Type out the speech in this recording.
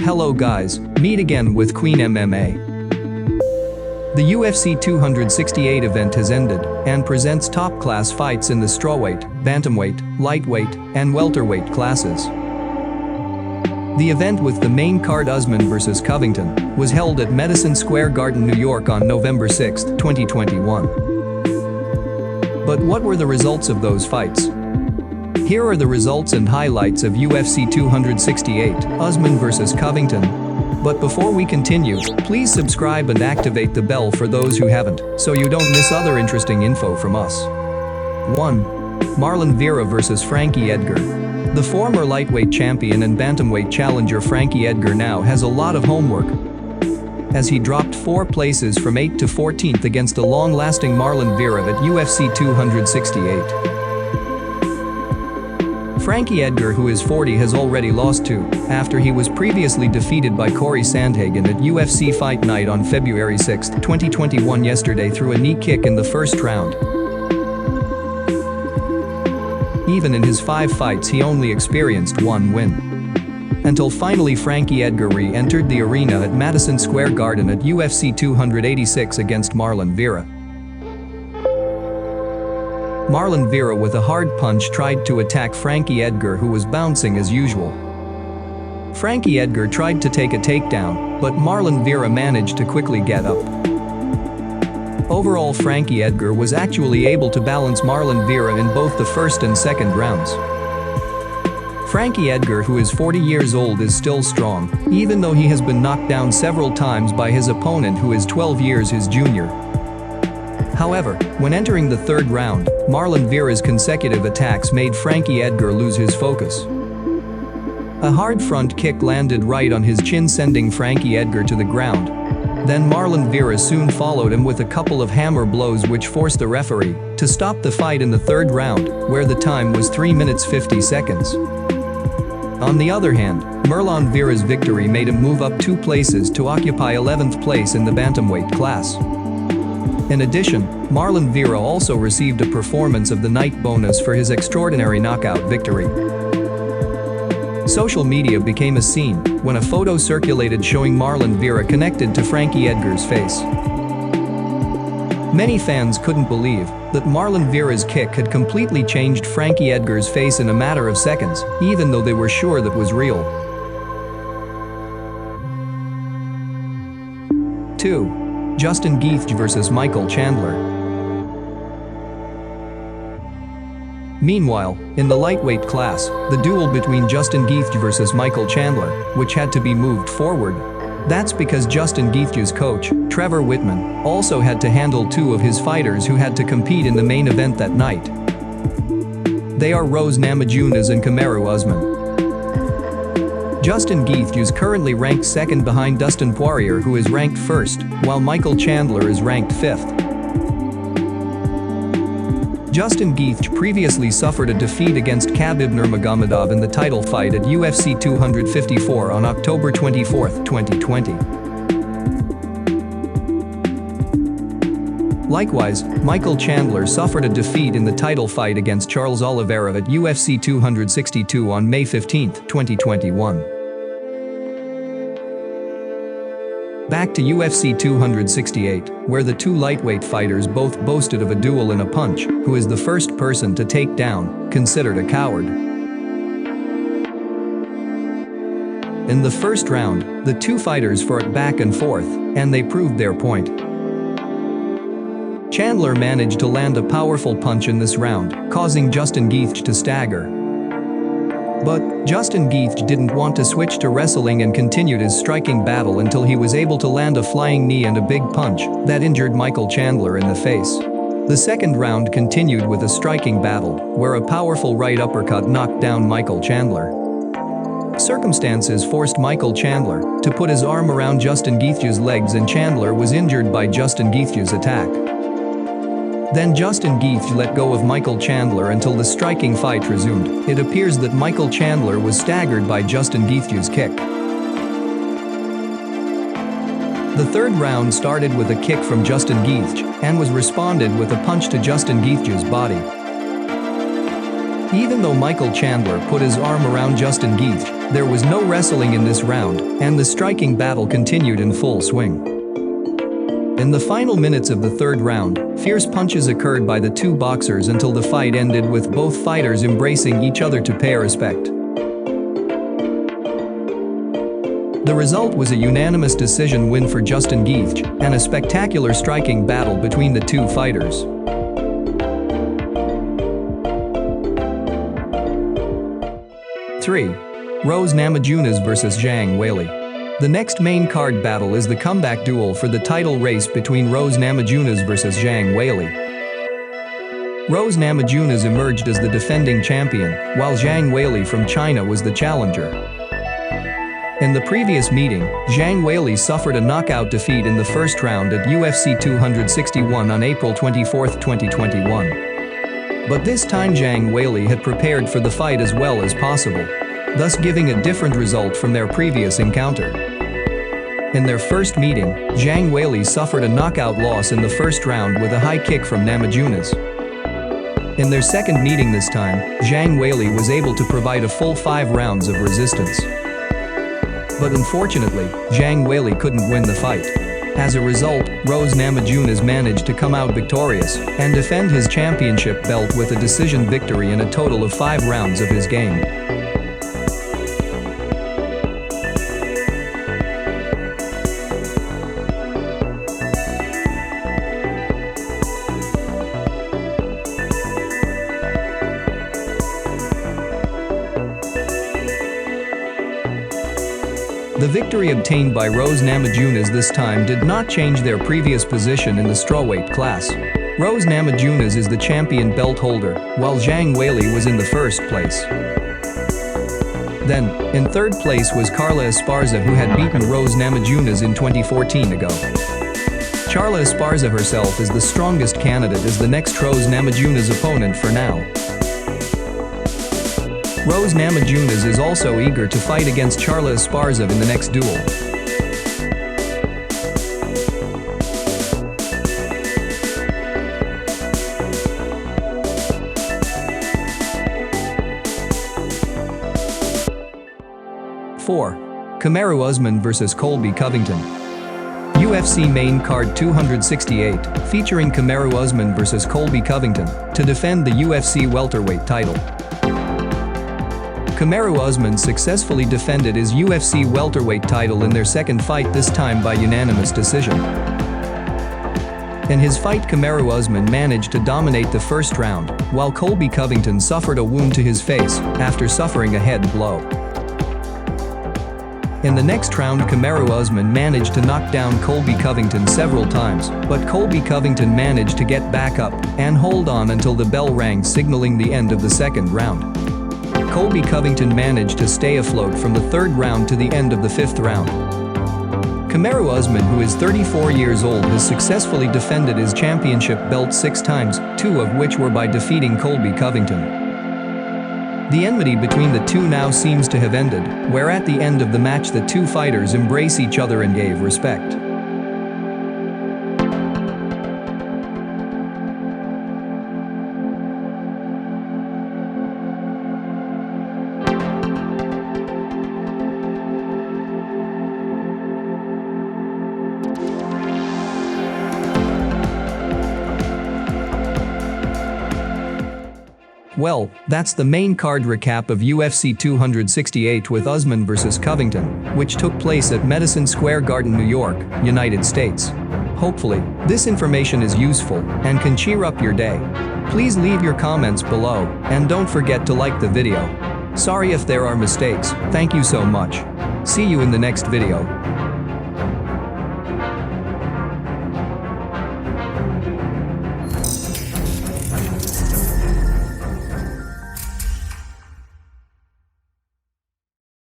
Hello guys, meet again with Queen MMA. The UFC 268 event has ended and presents top-class fights in the strawweight, bantamweight, lightweight, and welterweight classes. The event with the main card Usman vs Covington was held at Medison Square Garden, New York on November 6, 2021. But what were the results of those fights? Here are the results and highlights of UFC 268, Usman vs Covington. But before we continue, please subscribe and activate the bell for those who haven't, so you don't miss other interesting info from us. 1. Marlon Vera vs Frankie Edgar. The former lightweight champion and bantamweight challenger Frankie Edgar now has a lot of homework, as he dropped 4 places from 8th to 14th against a long-lasting Marlon Vera at UFC 268. Frankie Edgar, who is 40, has already lost 2, after he was previously defeated by Cory Sandhagen at UFC Fight Night on February 6, 2021 yesterday through a knee kick in the first round. Even in his 5 fights he only experienced 1 win. Until finally Frankie Edgar re-entered the arena at Madison Square Garden at UFC 286 against Marlon Vera. Marlon Vera with a hard punch tried to attack Frankie Edgar, who was bouncing as usual. Frankie Edgar tried to take a takedown, but Marlon Vera managed to quickly get up. Overall, Frankie Edgar was actually able to balance Marlon Vera in both the first and second rounds. Frankie Edgar, who is 40 years old, is still strong, even though he has been knocked down several times by his opponent, who is 12 years his junior. However, when entering the third round, Marlon Vera's consecutive attacks made Frankie Edgar lose his focus. A hard front kick landed right on his chin, sending Frankie Edgar to the ground. Then Marlon Vera soon followed him with a couple of hammer blows, which forced the referee to stop the fight in the third round, where the time was 3 minutes 50 seconds. On the other hand, Marlon Vera's victory made him move up 2 places to occupy 11th place in the bantamweight class. In addition, Marlon Vera also received a Performance of the Night bonus for his extraordinary knockout victory. Social media became a scene when a photo circulated showing Marlon Vera connected to Frankie Edgar's face. Many fans couldn't believe that Marlon Vera's kick had completely changed Frankie Edgar's face in a matter of seconds, even though they were sure that was real. 2. Justin Gaethje vs Michael Chandler. Meanwhile, in the lightweight class, the duel between Justin Gaethje vs Michael Chandler, which had to be moved forward. That's because Justin Gaethje's coach, Trevor Wittman, also had to handle 2 of his fighters who had to compete in the main event that night. They are Rose Namajunas and Kamaru Usman. Justin Gaethje is currently ranked 2nd behind Dustin Poirier, who is ranked 1st, while Michael Chandler is ranked 5th. Justin Gaethje previously suffered a defeat against Khabib Nurmagomedov in the title fight at UFC 254 on October 24, 2020. Likewise, Michael Chandler suffered a defeat in the title fight against Charles Oliveira at UFC 262 on May 15, 2021. Back to UFC 268, where the 2 lightweight fighters both boasted of a duel in a punch. Who is the first person to take down, considered a coward. In the first round, the 2 fighters fought back and forth, and they proved their point. Chandler managed to land a powerful punch in this round, causing Justin Gaethje to stagger. But Justin Gaethje didn't want to switch to wrestling and continued his striking battle until he was able to land a flying knee and a big punch that injured Michael Chandler in the face. The second round continued with a striking battle, where a powerful right uppercut knocked down Michael Chandler. Circumstances forced Michael Chandler to put his arm around Justin Gaethje's legs, and Chandler was injured by Justin Gaethje's attack. Then Justin Gaethje let go of Michael Chandler until the striking fight resumed. It appears that Michael Chandler was staggered by Justin Gaethje's kick. The third round started with a kick from Justin Gaethje and was responded with a punch to Justin Gaethje's body. Even though Michael Chandler put his arm around Justin Gaethje, There was no wrestling in this round, and the striking battle continued in full swing. In the final minutes of the third round, fierce punches occurred by the two boxers until the fight ended with both fighters embracing each other to pay respect. The result was a unanimous decision win for Justin Gaethje, and a spectacular striking battle between the two fighters. Three. Rose Namajunas vs Zhang Weili. The next main card battle is the comeback duel for the title race between Rose Namajunas vs Zhang Weili. Rose Namajunas emerged as the defending champion, while Zhang Weili from China was the challenger. In the previous meeting, Zhang Weili suffered a knockout defeat in the first round at UFC 261 on April 24, 2021. But this time Zhang Weili had prepared for the fight as well as possible, thus giving a different result from their previous encounter. In their first meeting, Zhang Weili suffered a knockout loss in the first round with a high kick from Namajunas. In their second meeting this time, Zhang Weili was able to provide a full 5 rounds of resistance. But unfortunately, Zhang Weili couldn't win the fight. As a result, Rose Namajunas managed to come out victorious and defend his championship belt with a decision victory in a total of 5 rounds of his game. The victory obtained by Rose Namajunas this time did not change their previous position in the strawweight class. Rose Namajunas is the champion belt holder, while Zhang Weili was in the first place. Then, in third place was Carla Esparza, who had beaten Rose Namajunas in 2014 ago. Carla Esparza herself is the strongest candidate as the next Rose Namajunas opponent for now. Rose Namajunas is also eager to fight against Carla Esparza in the next duel. Four. Kamaru Usman vs Colby Covington. UFC main card 268, featuring Kamaru Usman vs Colby Covington, to defend the UFC welterweight title. Kamaru Usman successfully defended his UFC welterweight title in their second fight, this time by unanimous decision. In his fight, Kamaru Usman managed to dominate the first round, while Colby Covington suffered a wound to his face after suffering a head blow. In the next round, Kamaru Usman managed to knock down Colby Covington several times, but Colby Covington managed to get back up and hold on until the bell rang, signaling the end of the second round. Colby Covington managed to stay afloat from the third round to the end of the fifth round. Kamaru Usman, who is 34 years old, has successfully defended his championship belt 6 times, 2 of which were by defeating Colby Covington. The enmity between the two now seems to have ended, where at the end of the match the two fighters embrace each other and gave respect. Well, that's the main card recap of UFC 268 with Usman vs Covington, which took place at Medison Square Garden, New York, United States. Hopefully, this information is useful and can cheer up your day. Please leave your comments below, and don't forget to like the video. Sorry if there are mistakes, thank you so much. See you in the next video.